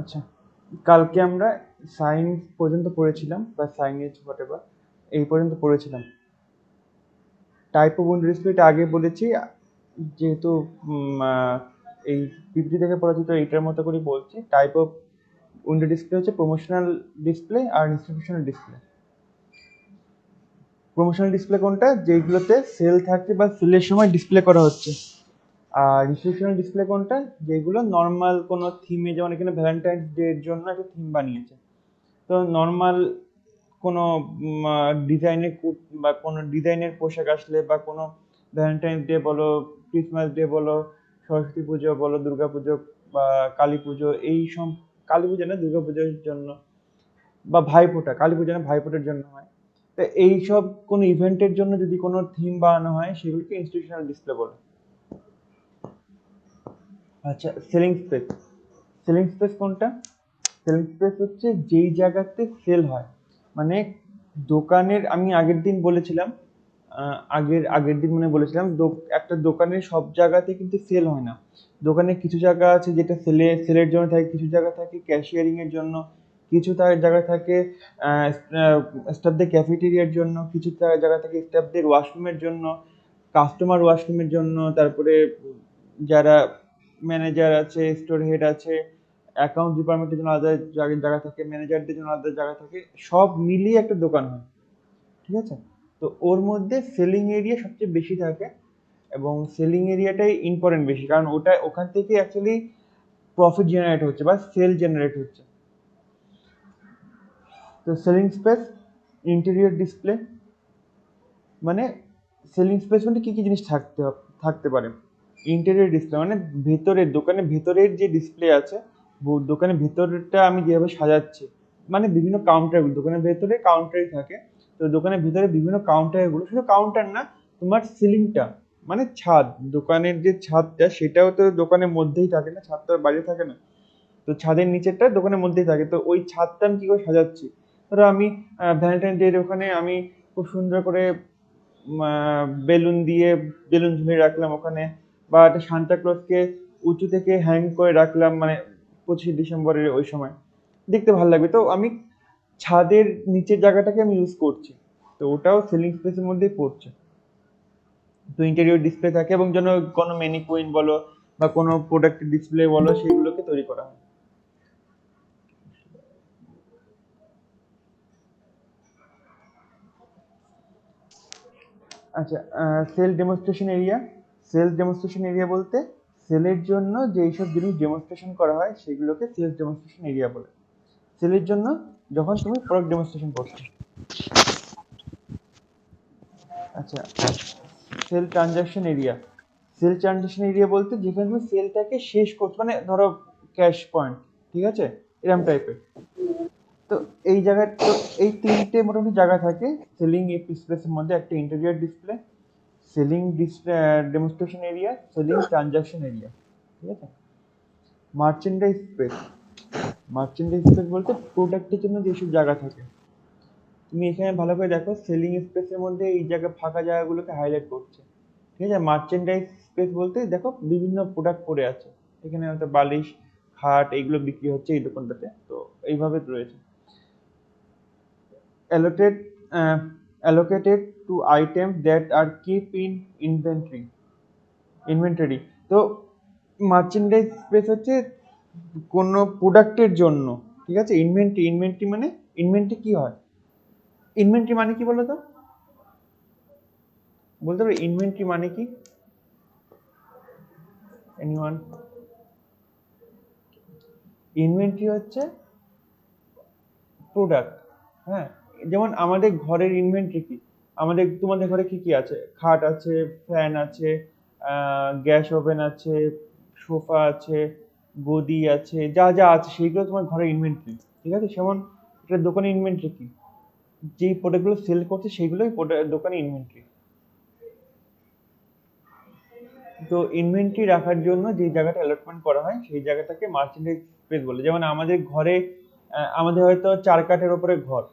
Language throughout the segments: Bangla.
আচ্ছা, কালকে আমরা সায়েন্স পর্যন্ত পড়েছিলাম বা সাইনেজ হোয়াটএভার এই পর্যন্ত পড়েছিলাম। টাইপ অফ উইন্ডো ডিসপ্লেটা আগে বলেছি, যেহেতু এই পিপিটি থেকে পড়াচ্ছি তো এইটার মতো করে বলছি। টাইপ অফ উইন্ডো ডিসপ্লে হচ্ছে প্রমোশনাল ডিসপ্লে আর ইনস্টিটিউশনাল ডিসপ্লে। প্রমোশনাল ডিসপ্লে কোনটা? যেগুলোতে সেল থাকে বা সেলের সময় ডিসপ্লে করা হচ্ছে। আর ইনস্টিটিউশনাল ডিসপ্লে কোনটা? যেগুলো নর্মাল কোনো থিমে, যেমন এখানে ভ্যালেন্টাইন্স ডে এর জন্য একটা থিম বানিয়েছে, তো নর্মাল কোনো ডিজাইনের বা কোনো ডিজাইনের পোশাক আসলে বা কোনো ভ্যালেন্টাইন্স ডে বলো, ক্রিসমাস ডে বলো, সরস্বতী পুজো বলো, দুর্গা পুজো বা কালী পুজো, এই সব, কালী পুজো না, দুর্গা পুজোর জন্য, বা ভাইফোঁটা, কালী পুজো না ভাইফোঁটার জন্য হয়। তো এই সব কোনো ইভেন্টের জন্য যদি কোনো থিম বানানো হয় সেগুলোকে ইনস্টিটিউশনাল ডিসপ্লে বলে। আচ্ছা, সেলিং স্পেস। সেলিং স্পেস কোনটা? সেলিং স্পেস হচ্ছে যেই জায়গাতে সেল হয়, মানে দোকানের, আমি আগের দিন বলেছিলাম, আগের দিন মানে বলেছিলাম, একটা দোকানের সব জায়গাতে কিন্তু সেল হয় না। দোকানে কিছু জায়গা আছে যেটা সেলের জন্য থাকে, কিছু জায়গা থাকে ক্যাশিয়ারিং এর জন্য, কিছু জায়গা থাকে স্টাফদের ক্যাফেটেরিয়ার জন্য, কিছু জায়গা থাকে স্টাফদের ওয়াশরুমের জন্য, কাস্টমার ওয়াশরুমের জন্য, তারপরে যারা ম্যানেজার আছে, স্টোর হেড আছে, অ্যাকাউন্ট ডিপার্টমেন্টের জন্য আলাদা জায়গা থাকে, ম্যানেজারদের জন্য আলাদা জায়গা থাকে, সব মিলিয়ে একটা দোকান হয়, ঠিক আছে? তো ওর মধ্যে সেলিং এরিয়া সবচেয়ে বেশি থাকে, এবং সেলিং এরিয়াটাই ইম্পর্টেন্ট বেশি, কারণ ওখান থেকে অ্যাকচুয়ালি প্রফিট জেনারেট হচ্ছে বা সেল জেনারেট হচ্ছে। তো সেলিং স্পেস, ইন্টেরিয়র ডিসপ্লে, মানে সেলিং স্পেস মানে কি কি জিনিস থাকতে পারে? ইন্টেরিয়র ডিসপ্লে মানে ভেতরের, দোকানের ভেতরের যে ডিসপ্লে আছে, দোকানের ভেতরটা আমি যেভাবে সাজাচ্ছি, মানে বিভিন্ন কাউন্টারগুলো, দোকানের ভেতরে কাউন্টারই থাকে, তো দোকানের ভিতরে বিভিন্ন কাউন্টারগুলো, শুধু কাউন্টার না, তোমার সিলিংটা মানে ছাদ, দোকানের যে ছাদটা সেটাও তো দোকানের মধ্যেই থাকে না, ছাদটা বাইরে থাকে না, তো ছাদের নিচেরটা দোকানের মধ্যেই থাকে, তো ওই ছাদটা আমি কি করে সাজাচ্ছি? ধরো আমি ভ্যালেন্টাইন ডে এর ওখানে আমি খুব সুন্দর করে বেলুন দিয়ে বেলুন ঝুলিয়ে রাখলাম ওখানে, বা একটা সান্তা ক্লজকে উঁচু থেকে হ্যাং করে রাখলাম, মানে 25শে ডিসেম্বরের ওই সময় দেখতে ভালো লাগবে, তো আমি ছাদের নিচের জায়গাটাকে আমি ইউজ করছি, তো ওটাও সেলিং স্পেসের মধ্যেই পড়ছে। তো ইন্টেরিয়র ডিসপ্লে থাকে, এবং যেন কোনো ম্যানিকুইন বলো বা কোনো প্রোডাক্ট ডিসপ্লে বলো, সেগুলোকে তৈরি করা হয়। আচ্ছা, sale demonstration area. Sales demonstration area বলতে সেলের জন্য যেই সব জিনিস ডেমনস্ট্রেশন করা হয় সেগুলোকে সেলস ডেমনস্ট্রেশন এরিয়া বলে। সেলের জন্য যখন তুমি প্রোডাক্ট ডেমনস্ট্রেশন করছো। আচ্ছা, sale transaction area. Sale transaction area বলতে যেখানে তুমি সেলটাকে শেষ করছো, মানে ধরো ক্যাশ পয়েন্ট, ঠিক আছে, এরকম টাইপের। তো এই জায়গায় তো এই তিনটে মোটামুটি জায়গা থাকে সেলিং স্পেসের মধ্যে: একটা interior display, selling demonstration area, selling transaction area, ঠিক আছে? Merchandise space. মার্চেন্ডাইজ স্পেস বলতে প্রোডাক্টের জন্য যেসব জায়গা থাকে, তুমি এখানে ভালো করে দেখো, সেলিং স্পেসের মধ্যে এই জায়গা ফাঁকা জায়গাগুলোকে হাইলাইট করছে, ঠিক আছে? মার্চেন্ডাইজ স্পেস বলতে দেখো বিভিন্ন প্রোডাক্ট পড়ে আছে, এখানে হয়তো বালিশ, খাট, এইগুলো বিক্রি হচ্ছে এই দোকানটাতে, তো এইভাবে রয়েছে। Allotted, allocated to items that are kept in inventory. তো মার্চেন্ডাইজ স্পেস হচ্ছে কোনো প্রোডাক্টের জন্য, ঠিক আছে? ইনভেন্টরি মানে, ইনভেন্টরি কি হয়? ইনভেন্টরি মানে কি বলো তো? বলতে পারো ইনভেন্টরি মানে কি? এনিওয়ান? ইনভেন্টরি হচ্ছে প্রোডাক্ট, হ্যাঁ। যেমন আমাদের ঘরের ইনভেন্টরি কি? তোমাদের ঘরে কি কি আছে? খাট আছে, ফ্যান আছে, গ্যাস ওভেন আছে, সোফা আছে, গদি আছে, যা যা আছে সেইগুলো তোমার ঘরের ইনভেন্টরি, ঠিক আছে? যেমন একটা দোকানের ইনভেন্টরি কি? যেই প্রোডাক্টগুলো সেল করছে সেইগুলোই দোকানে ইনভেন্টরি। তো ইনভেন্টরি রাখার জন্য যে জায়গাটা অ্যালটমেন্ট করা হয় সেই জায়গাটাকে মার্চেন্ডাইজ স্পেস বলে। যেমন আমাদের ঘরে, আমাদের হয়তো 4 কাঠের ওপরে ঘর,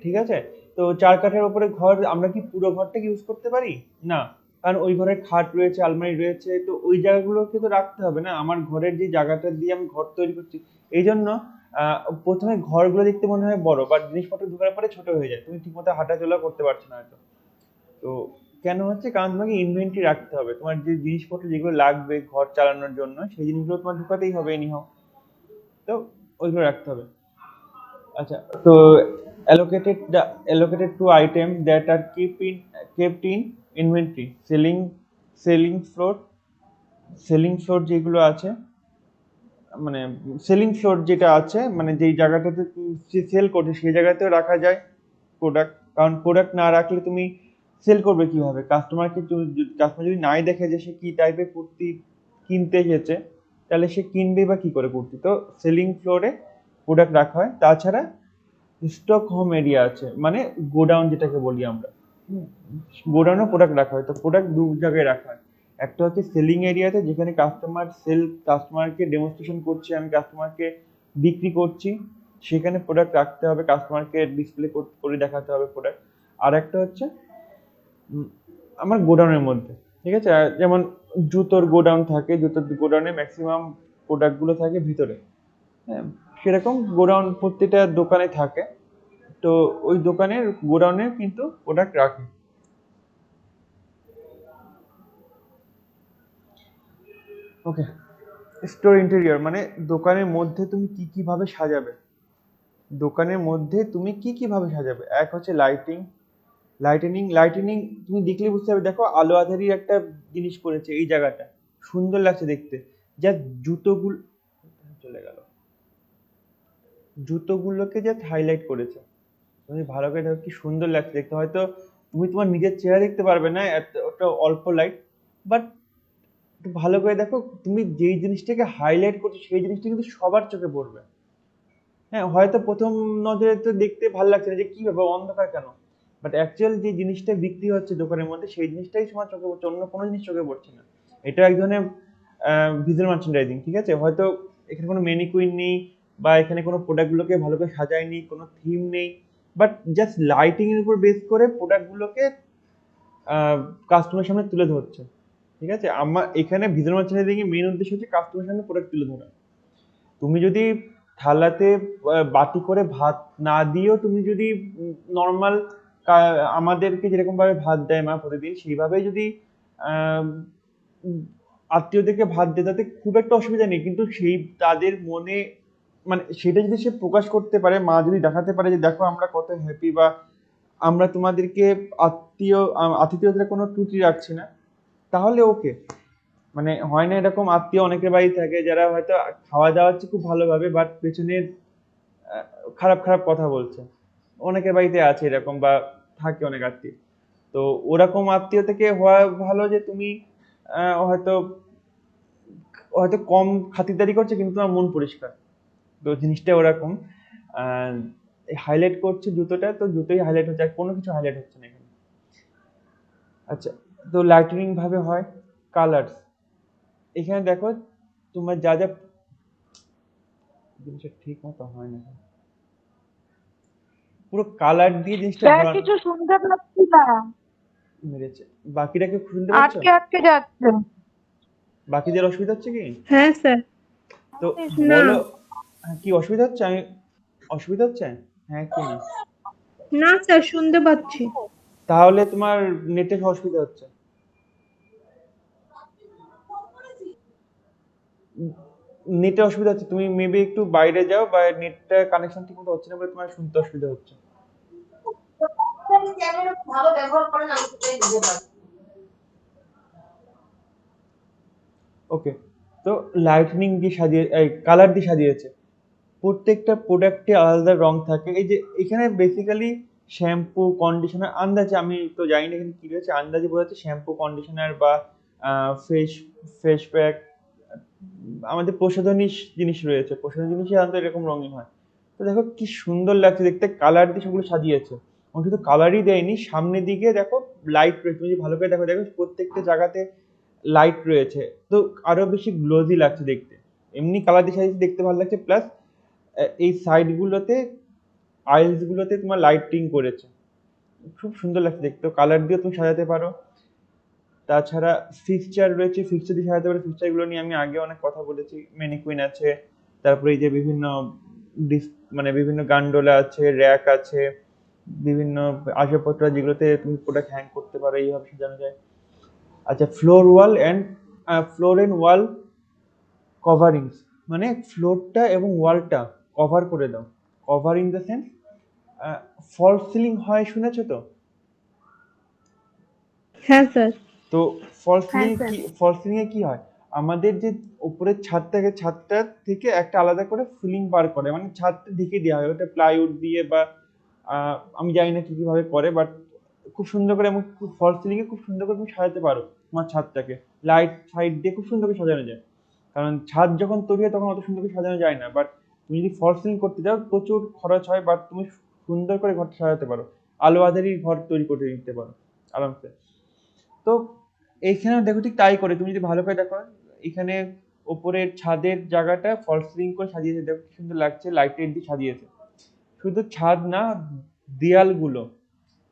ঠিক আছে? তো 4 কাঠের ওপরে ঘর, আমরা কি পুরো ঘরটাকে ইউজ করতে পারি? না, কারণ ওই ঘরে খাট রয়েছে, আলমারি রয়েছে, তো ওই জায়গাগুলোকে তো রাখতে হবে না। আমার ঘরের যে জায়গাটা দিয়ে আমি ঘর তৈরি করছি এই জন্য প্রথমে ঘরগুলো দেখতে মনে হয় বড়, বাট জিনিসপত্র ঢোকার পরে ছোট হয়ে যায়, তুমি ঠিকমতো হাঁটাচলা করতে পারছো না হয়তো। তো কেন হচ্ছে, কারণ তোমাকে ইনভেন্টরি রাখতে হবে, তোমার যে জিনিসপত্র যেগুলো লাগবে ঘর চালানোর জন্য সেই জিনিসগুলো তোমার ঢোকাতেই হবে এনিহাও, তো ওইগুলো রাখতে হবে। আচ্ছা, তো allocated to item that are kept in inventory, selling selling floor যেগুলো আছে, মানে সেলিং ফ্লোর যেটা আছে, মানে যেই জায়গাটাতে সেল করছে সেই জায়গাতেও রাখা যায় প্রোডাক্ট। কারণ প্রোডাক্ট না রাখলে তুমি সেল করবে কিভাবে? কাস্টমার যদি নাই দেখে যে সে কি টাইপের কুর্তি কিনতে এসেছে, তাহলে সে কিনবে বা কি করে কুর্তি? তো সেলিং ফ্লোরে প্রোডাক্ট রাখা হয়। তাছাড়া স্টক হোম এরিয়া আছে, মানে গোডাউন যেটাকে বলি আমরা, গোডাউনে প্রোডাক্ট রাখা হয়। তো প্রোডাক্ট দু জায়গায় রাখা হয়, একটা হচ্ছে সেলিং এরিয়াতে, যেখানে কাস্টমারকে ডেমনস্ট্রেশন করছি, আমি কাস্টমারকে বিক্রি করছি, সেখানে প্রোডাক্ট রাখতে হবে, কাস্টমারকে ডিসপ্লে করে দেখাতে হবে প্রোডাক্ট। আর একটা হচ্ছে আমার গোডাউনের মধ্যে, ঠিক আছে? যেমন জুতোর গোডাউন থাকে, জুতোর গোডাউনে ম্যাক্সিমাম প্রোডাক্টগুলো থাকে ভিতরে, হ্যাঁ, সেরকম গোডাউন প্রত্যেকটা দোকানে থাকে। তো ওই দোকানের গোডাউনে কিন্তু প্রোডাক্ট রাখে। ওকে, স্টোর ইন্টেরিয়র মানে দোকানের মধ্যে তুমি কি কি ভাবে সাজাবে, দোকানের মধ্যে তুমি কি কি ভাবে সাজাবে। এক হচ্ছে লাইটিনিং তুমি দেখলে বুঝতে পারবে। দেখো, আলো আঁধারির একটা জিনিস করেছে এই জায়গাটা, সুন্দর লাগছে দেখতে। যা জুতোগুলো চলে গেল, জুতোগুলোকে যা হাইলাইট করেছে, তুমি ভালো করে দেখো কি সুন্দর লাগছে দেখতে। হয়তো তুমি তোমার নিজের চেহারা দেখতে পারবে না, একটা অল্প লাইট, বাট একটু ভালো করে দেখো, তুমি যেই জিনিসটাকে হাইলাইট করছো সেই জিনিসটা কিন্তু সবার চোখে পড়বে। হ্যাঁ, হয়তো প্রথম নজরে তো দেখতে ভালো লাগছে না যে কি ব্যাপার অন্ধকার কেন, বাট অ্যাকচুয়াল যে জিনিসটা বিক্রি হচ্ছে দোকানের মধ্যে সেই জিনিসটাই তোমার চোখে পড়ছে, অন্য কোনো জিনিস চোখে পড়ছে না। এটা এক ধরনের ভিজুয়াল মার্চেন্ডাইজিং, ঠিক আছে? হয়তো এখানে কোনো মেনিকুইন নেই, বা এখানে কোনো প্রোডাক্টগুলোকে ভালো করে সাজায়নি, কোনো থিম নেই, বাট জাস্ট লাইটিং এর উপর বেস করে প্রোডাক্টগুলোকে কাস্টমারের সামনে তুলে ধরছে, ঠিক আছে? আমার এখানে ভিজুয়াল মার্চেন্ডাইজিং এর মেইন উদ্দেশ্য হচ্ছে কাস্টমারের সামনে প্রোডাক্ট তুলে ধরা। তুমি যদি থালাতে বাটি করে ভাত না দিয়েও, তুমি যদি নর্মাল আমাদেরকে যেরকম ভাবে ভাত দেয় মা প্রতিদিন, সেইভাবেই যদি আহ, উম, আত্মীয়দেরকে ভাত দেয়, তাতে খুব একটা অসুবিধা নেই। কিন্তু সেই তাদের মনে, মানে সেটা যদি সে প্রকাশ করতে পারে, মা যদি দেখাতে পারে যে দেখো আমরা কত হ্যাপি, বা আমরা তোমাদেরকে আতিথেয়তার কোনো ত্রুটি রাখছি না, তাহলে ওকে। মানে হয় না এরকম আত্মীয় অনেকের বাড়ি থাকে যারা হয়তো খাওয়া দাওয়া হচ্ছে খুব ভালোভাবে, বাট পেছনে আহ, খারাপ খারাপ কথা বলছে, অনেকের বাড়িতে আছে এরকম, বা থাকে অনেক আত্মীয়। তো ওরকম আত্মীয় থেকে হওয়া ভালো যে তুমি হয়তো হয়তো কম খাতিরদারি করছে কিন্তু তোমার মন পরিষ্কার। তো জিনিসটা ওরকম হাইলাইট করছে জুতোটা, তো জুতোই হাইলাইট হচ্ছে, আর কোনো কিছু হাইলাইট হচ্ছে না এখানে। আচ্ছা, তো লাইটিনিং ভাবে হয় কালার্স। এখানে দেখো তোমার যা যা জিনিসটা ঠিক মতো হয় না, পুরো কালার দিয়ে জিনিসটা স্যার ভরানো কিছু শুনতে পাচ্ছি না, মেরেছে। বাকিটাকে শুনতে পাচ্ছ? আটকে আটকে যাচ্ছে। বাকিদের অসুবিধা হচ্ছে কি? হ্যাঁ স্যার। তো না, বলো, কি অসুবিধা হচ্ছে? আমি অসুবিধা হচ্ছে, হ্যাঁ কি না? না স্যার শুনতে পাচ্ছি। তাহলে তোমার নেটে অসুবিধা হচ্ছে। নেটে অসুবিধা হচ্ছে, তুমি মেবি একটু বাইরে যাও, বা নেটটা কানেকশন ঠিক মতো হচ্ছে না বলে তোমার শুনতে অসুবিধা হচ্ছে। ওকে, তো লাইটনিং দিয়ে সাজিয়ে, কালার দিয়ে সাজিয়েছে। প্রত্যেকটা প্রোডাক্টে আলাদা রং থাকে। এই যে এখানে বেসিক্যালি শ্যাম্পু কন্ডিশনার আন্দাজে, আমি তো জানি না এখানে কি রয়েছে, আন্দাজে বোঝা যাচ্ছে শ্যাম্পু কন্ডিশনার বা ফেস ফেস প্যাক, আমাদের প্রসাধনী জিনিস রয়েছে, প্রসাধনী জিনিসই সাধারণত এরকম রঙিন হয়। তো দেখো কি সুন্দর লাগছে দেখতে, কালার দিয়ে সেগুলো সাজিয়েছে। এবং শুধু কালারই দেয়নি, সামনের দিকে দেখো লাইট রয়েছে, তুমি যদি ভালো করে দেখো, দেখো প্রত্যেকটা জায়গাতে লাইট রয়েছে। তো আরো বেশি গ্লোজি লাগছে দেখতে। এমনি কালার দিয়ে সাজিয়েছে, দেখতে ভালো লাগছে, প্লাস এই সাইড গুলোতে, আইলস গুলোতে তোমার লাইটিং করেছে, খুব সুন্দর লাগছে দেখতে। কালার দিয়ে তুমি সাজাতে পারো। তাছাড়া ফিক্সচার রয়েছে, ফিক্সচার দিয়ে সাজাতে পারো। ফিক্সচার গুলো নিয়ে আমি আগে অনেক কথা বলেছি। মেনিকুইন আছে, তারপরে এই যে বিভিন্ন মানে বিভিন্ন গান্ডোলা আছে, র্যাক আছে, বিভিন্ন আসবাবপত্র যেগুলোতে তুমি প্রোডাক্ট হ্যাং করতে পারো, এইভাবে সাজানো যায়। আচ্ছা, ফ্লোর এন্ড ওয়াল কভারিংস, মানে ফ্লোরটা এবং ওয়ালটা কভার করে দাও। Cover in the sense, false ceiling হয়, শুনেছো তো? হ্যাঁ স্যার। তো হ্যাঁ স্যার। ফলস সিলিং এ কি হয়, আমাদের যে উপরের ছাদ থাকে, ছাদটা থেকে একটা আলাদা করে সিলিং বার করে, মানে ছাদটা ঢেকে দেওয়া হয় ওটা প্লাইউড দিয়ে বা আমি জানি না কি কিভাবে করে, বাট খুব সুন্দর করে, এবং ফলস সিলিং এ খুব সুন্দর করে তুমি সাজাতে পারো তোমার ছাদটাকে। লাইট ফাইট দিয়ে খুব সুন্দর করে সাজানো যায়, কারণ ছাদ যখন তৈরি হয় তখন অত সুন্দর করে সাজানো যায় না। বাট তুমি যদি ফলস সিলিং করতে যাও প্রচুর খরচ হয়, বাট তুমি সুন্দর করে ঘরটা সাজাতে পারো, আলো আঁধারি ঘর তৈরি করে নিতে পারো আরামসে। তো এইখানেও দেখো ঠিক তাই করে, তুমি যদি ভালো করে দেখো, এখানে ওপরের ছাদের জায়গাটা ফলস সিলিং করে সাজিয়েছে, দেখো কি সুন্দর লাগছে, লাইটের দিয়ে সাজিয়েছে। শুধু ছাদ না, দেয়ালগুলো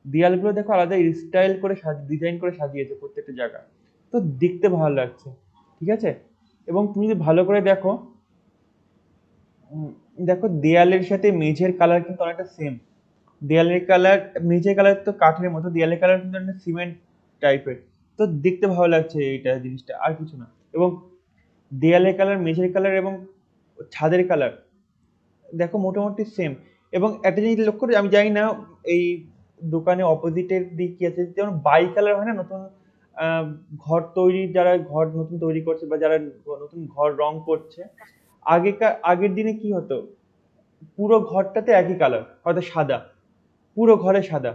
দেয়ালগুলো দেখো আলাদা স্টাইল করে ডিজাইন করে সাজিয়েছে প্রত্যেকটা জায়গা, তো দেখতে ভালো লাগছে, ঠিক আছে। এবং তুমি যদি ভালো করে দেখো, দেখো দেয়ালের সাথে মেঝের কালার কিন্তু অনেকটা সেম। দেয়ালের কালার, মেঝের কালার তো কাঠের মতো, দেয়ালের কালার কিন্তু একটা সিমেন্ট টাইপের। তো দেখতে ভালো লাগছে এইটা জিনিসটা, আর কিছু না। এবং দেয়ালের কালার, মেঝের কালার এবং ছাদের কালার দেখো মোটামুটি সেম। এবং একটা জিনিস লক্ষ্য করে, আমি জানি না এই দোকানে অপোজিটের দিক কি আছে, যেমন বাই কালার হয় না নতুন আহ, ঘর তৈরি, যারা ঘর নতুন তৈরি করছে বা যারা নতুন ঘর রং করছে, আগের দিনে কি হতো, পুরো ঘরটাতে একই কালার, হয়তো সাদা, পুরো ঘরে সাদা।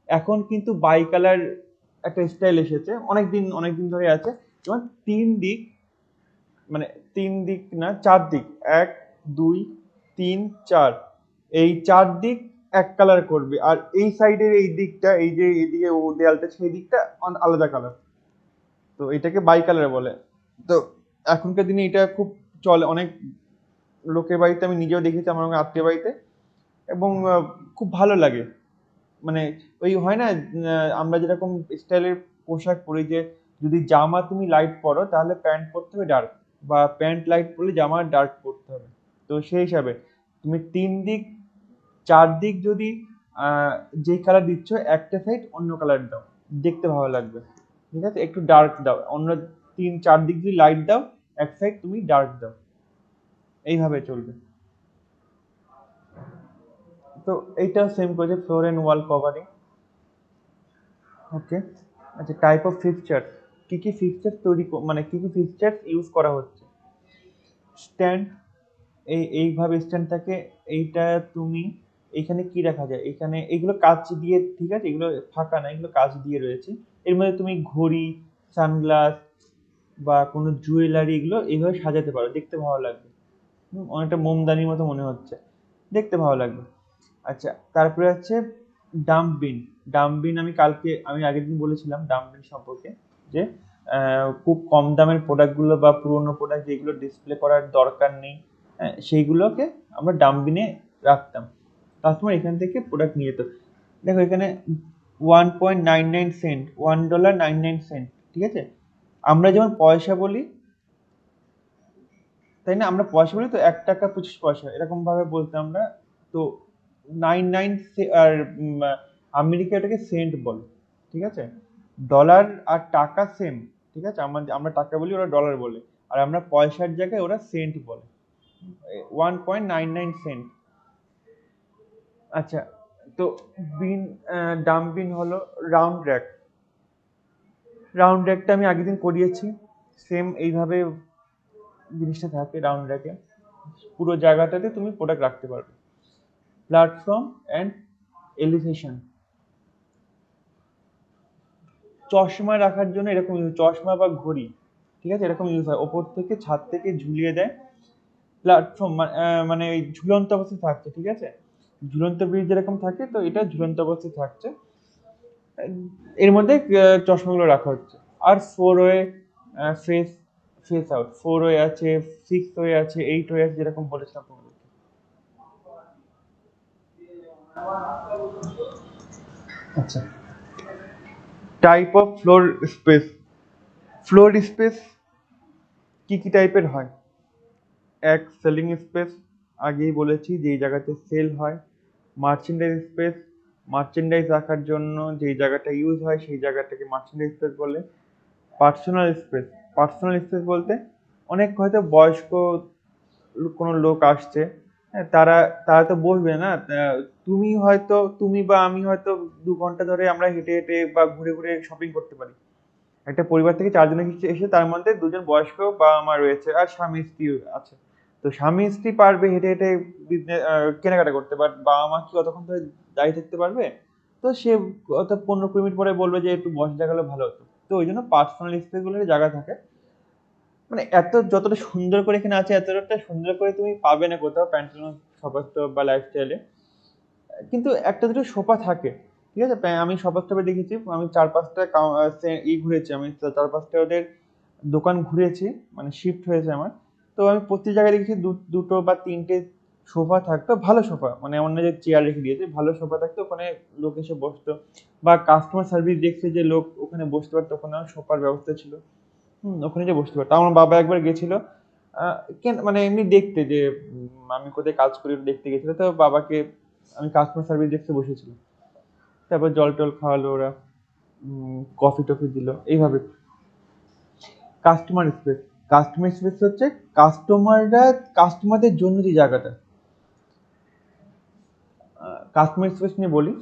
এখন কিন্তু বাই কালার একটা স্টাইল এসেছে, অনেকদিন ধরে আছে, যেমন তিন দিক, মানে তিন দিক না, চার দিক, এক, দুই, তিন, চার, এই চার দিক এক কালার করবে, আর এই সাইডের এই দিকটা, এই যে এইদিকে ও দেয়ালটা, সেই দিকটা আলাদা কালার। তো এটাকে বাই কালার বলে। তো এখনকার দিনে এটা খুব চলে অনেক লোকের বাড়িতে, আমি নিজেও দেখেছি আমার আত্মীয় বাড়িতে, এবং খুব ভালো লাগে। মানে ওই হয় না, আমরা যেরকম স্টাইলের পোশাক পরি, যে যদি জামা তুমি লাইট পরো তাহলে প্যান্ট পরতে হবে ডার্ক, বা প্যান্ট লাইট পরলে জামা ডার্ক পরতে হবে। তো সেই হিসাবে তুমি তিন দিক, চার দিক যদি যে কালার দিচ্ছ, একটা সাইড অন্য কালার দাও, দেখতে ভালো লাগবে, ঠিক আছে। একটু ডার্ক দাও, অন্য তিন চার দিক যদি লাইট দাও, এক সাইড তুমি ডার্ক দাও, এইভাবে চলবে। তো এইটাও সেম করেছে, ফ্লোর এন্ড ওয়াল কভারিং। ওকে। আচ্ছা, টাইপ অফ ফিক্সচার, কি কি ফিক্সচার মানে কি কি ফিক্সচার ইউজ করা হচ্ছে। স্ট্যান্ড, এইভাবে স্ট্যান্ড থাকে। এইটা তুমি এখানে কি রাখা যায়, এখানে এগুলো কাঁচ দিয়ে, ঠিক আছে, এগুলো ফাঁকা না, এগুলো কাঁচ দিয়ে রয়েছে। এর মধ্যে তুমি ঘড়ি, সানগ্লাস বা কোনো জুয়েলারি, এগুলো এইভাবে সাজাতে পারো, দেখতে ভালো লাগবে। অনেকটা মোমদানির মতো মনে হচ্ছে, দেখতে ভালো লাগবে। আচ্ছা, তারপরে হচ্ছে ডাম্পবিন। ডাম্পবিন আমি আগের দিন বলেছিলাম ডাম্পবিন সম্পর্কে, যে খুব কম দামের প্রোডাক্টগুলো বা পুরোনো প্রোডাক্ট যেগুলো ডিসপ্লে করার দরকার নেই, সেইগুলোকে আমরা ডাম্পবিনে রাখতাম, কাস্টমার এখান থেকে প্রোডাক্ট নিয়ে যেত। দেখো এখানে 1.99 সেন্ট, $1.99, ঠিক আছে। আমরা যেমন পয়সা বলি, তাই না, আমরা পয়সা বলি তো 1 টাকা 25 পয়সা এরকম ভাবে বলতাম আমরা। তো 99, আর আমেরিকা এটাকে সেন্ট বলে, ঠিক আছে। ডলার আর টাকা সেম, ঠিক আছে, আমরা টাকা বলি, ওরা ডলার বলে, আর আমরা পয়সার জায়গায় ওরা সেন্ট বলে। 1.99 সেন্ট। আচ্ছা, তো বিন, ডাম্প বিন হলো রাউন্ড র্যাক। রাউন্ড র্যাকটা আমি আগের দিন করিয়েছি, সেম এইভাবে জিনিসটা থাকে রাউন্ড র্যাকে, পুরো জায়গাটাতে তুমি প্রোডাক্ট রাখতে পারবে। প্ল্যাটফর্ম অ্যান্ড এলিভেশন, চশমা রাখার জন্য এরকম চশমা বা ঘড়ি, ঠিক আছে, এরকম ইউজ হয়, ওপর থেকে ছাদ থেকে ঝুলিয়ে দেয়। প্ল্যাটফর্ম মানে এই ঝুলন্ত অবস্থায় থাকছে, ঠিক আছে, ঝুলন্ত ব্রিজ যেরকম থাকে, তো এটা ঝুলন্ত অবস্থায় থাকছে, এর মধ্যে চশমাগুলো রাখা হচ্ছে। আর four way, face face out, 4 way আছে, 6 ওয়ে আছে, 8 ওয়ে আছে, যেরকম বলেছিলাম তোমাদেরকে। আচ্ছা, type of floor space. Floor space কি কি টাইপের হয়, এক সেলিং স্পেস, আগেই বলেছি যেই জায়গাতে সেল হয়। মার্চেন্ডাইজ স্পেস, মার্চেন্ডাইজ রাখার জন্য যেই জায়গাটা ইউজ হয় সেই জায়গাটাকে মার্চেন্ডাইজ স্পেস বলে। পার্সোনাল স্পেস, পার্সোনাল স্পেস বলতে অনেক হয়তো বয়স্ক কোনো লোক আসছে, হ্যাঁ, তারা তারা তো বসবে না। তুমি বা আমি হয়তো 2 ঘন্টা ধরে আমরা হেঁটে হেঁটে বা ঘুরে ঘুরে শপিং করতে পারি। একটা পরিবার থেকে 4 জন এসে তার মধ্যে 2 জন বয়স্ক বাবা মা রয়েছে আর স্বামী স্ত্রী আছে। তো স্বামী স্ত্রী পারবে হেঁটে হেঁটে কেনাকাটা করতে, বাট বাবা মা কি অতক্ষণ ধরে দাঁড়িয়ে থাকতে পারবে? তো সে অত 15-20 মিনিট পরে বলবে যে একটু বসে থাকলে ভালো হতো। তো ওই জন্য পার্সোনাল স্পেস বলে একটা জায়গা থাকে। মানে এত যতটা সুন্দর করে এখানে আছে এতটা সুন্দর করে তুমি পাবে না কোথাও প্যান্টালুন শপার স্টপ বা লাইফস্টাইলে। কিন্তু একটা দুটো সোফা থাকে, ঠিক আছে। আমি শপার স্টপে দেখেছি, আমি 4-5টা ঘুরেছি, আমি 4-5টা ওদের দোকান ঘুরেছি, মানে শিফট হয়েছে আমার। তো আমি প্রত্যেক জায়গায় দেখেছি দুটো বা তিনটে সোফা থাকতো, ভালো সোফা, মানে এমন না যে চেয়ার রেখে দিয়েছে, ভালো সোফা থাকতো, ওখানে লোক এসে বসতো বা কাস্টমার সার্ভিস দেখছে যে লোক ওখানে বসতে পারতো, ওখানে সোফার ব্যবস্থা ছিল। ওখানে যে বসতে পারতো। আমার বাবা একবার গেছিল মানে এমনি দেখতে যে আমি কোথায় কাজ করি ওটা দেখতে গেছিল, তো বাবাকে আমি কাস্টমার সার্ভিস দেখতে বসেছিলাম। তারপর জল টল খাওয়ালো ওরা, কফি টফি দিল এইভাবে। কাস্টমার স্পেস, কাস্টমার স্পেস হচ্ছে কাস্টমারদের জন্য যে জায়গাটা। কাস্টমার স্পেস নিয়ে বলি,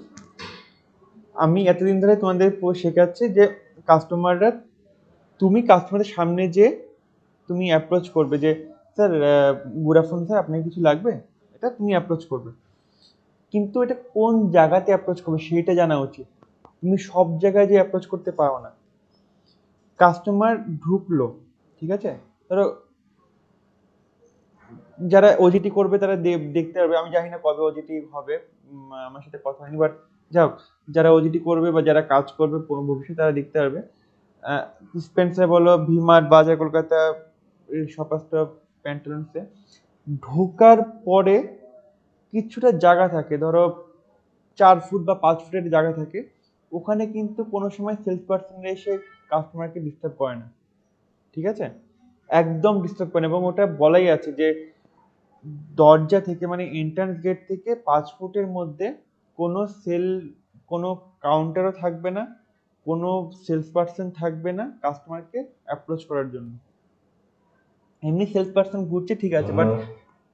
আমি এতদিন ধরে তোমাদের শেখাচ্ছি যে কাস্টমাররা, তুমি কাস্টমারের সামনে যে তুমি অ্যাপ্রোচ করবে যে স্যার গুড আফটারনুন স্যার, আপনার কিছু লাগবে, এটা তুমি অ্যাপ্রোচ করবে। কিন্তু এটা কোন জায়গাতে অ্যাপ্রোচ করবে সেটা জানা উচিত। তুমি সব জায়গায় যে অ্যাপ্রোচ করতে পারো না। কাস্টমার ঢুকলো, ঠিক আছে, ধরো যারা ওজিটি করবে তারা দেখতে পারবে, আমি জানি না কবে ওজিটি হবে, আমার সাথে কথা হয়নি, বাট যাও, যারা ওজিটি করবে বা যারা কাজ করবে ভবিষ্যতে তারা দেখতে পারবে। স্পেন্সার বলো, ভিমার্ট, বাজার কলকাতা, শপার স্টপ, প্যান্টালুন্সে ঢোকার পরে কিছুটা জায়গা থাকে, ধরো 4 ফুট বা 5 ফুটের জায়গা থাকে, ওখানে কিন্তু কোনো সময় সেলস পার্সন এসে কাস্টমারকে ডিস্টার্ব করে না, ঠিক আছে, একদম ডিস্টার্ব করে না। এবং ওটা বলাই আছে যে দরজা থেকে, মানে এন্ট্রান্স গেট থেকে 5 ফুটের মধ্যে কোনো কোনো কাউন্টারও থাকবে না, কোনো সেলস পার্সন থাকবে না কাস্টমারকে অ্যাপ্রোচ করার জন্য। এমনি সেলস পার্সন ঘুরছে ঠিক আছে, বাট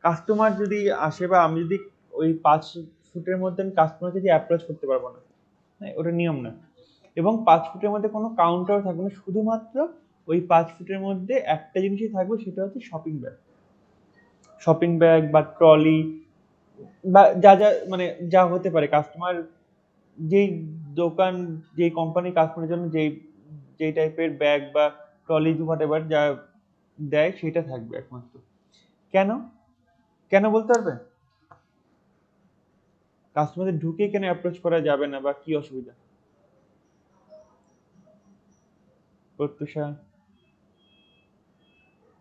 কাস্টমার যদি আসে বা আমি যদি ওই 5 ফুটের মধ্যে আমি কাস্টমারকে যে অ্যাপ্রোচ করতে পারবো না, হ্যাঁ, ওটা নিয়ম না। এবং 5 ফুটের মধ্যে কোনো কাউন্টারও থাকবে না, শুধুমাত্র ওই 5 ফুটের মধ্যে একটা জিনিসই থাকবে, সেটা হচ্ছে শপিং ব্যাগ। শপিং ব্যাগ বা ট্রলি বা যা যা মানে যা হতে পারে, কাস্টমার যেই দোকান যেই কোম্পানি কাস্টমারের জন্য যেই যেই টাইপের ব্যাগ বা ট্রলি হোয়াট এভার যা দেয় সেটা থাকবে একমাত্র। কেন কেন বলতে পারবে? কাস্টমারদের ঢুকে কেন অ্যাপ্রোচ করা যাবে না বা কি অসুবিধা? প্রত্যুষা,